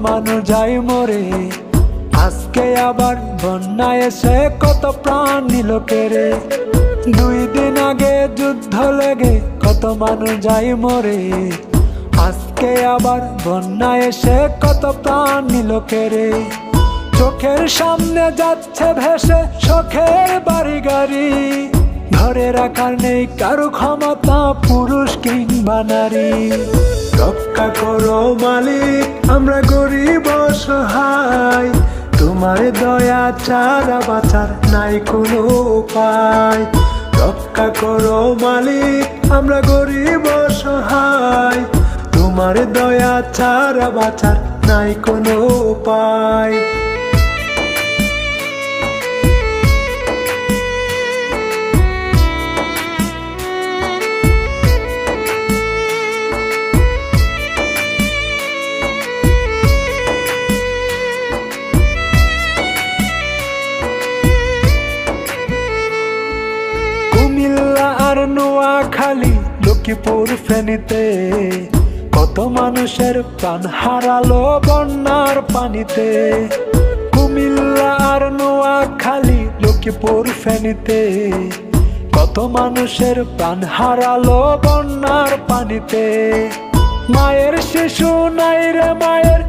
মানুষ যায় মরে। আজকে আবার বন্যায় এসে কত প্রাণ নিল কেড়ে। 2 দিন আগে যুদ্ধ লেগে কত মানুষ যায় মরে। আজকে আবার বন্যায় এসে কত প্রাণ নিল কেড়ে। চোখের সামনে যাচ্ছে ভেসে শখের বাড়ি গাড়ি। ধরে রাখার নেই কারো ক্ষমতা, পুরুষ কিংবা নারী। রক্ষা করো মালিক, আমরা গরিব অসহায়। তোমার দয়া ছাড়া বাঁচার নাই কোনো উপায়। রক্ষা করো মালিক, আমরা গরিব অসহায়। তোমার দয়া ছাড়া বাঁচার নাই কোনো উপায়। কুমিল্লা আর নোয়াখালী, লক্ষ্মীপুর ফেনীতে কত মানুষের প্রাণ হারালো বন্যার পানিতে। কুমিল্লা আর নোয়াখালী, লক্ষ্মীপুর ফেনীতে কত মানুষের প্রাণ হারালো বন্যার পানিতে। মায়ের শিশু নাই রে মায়ের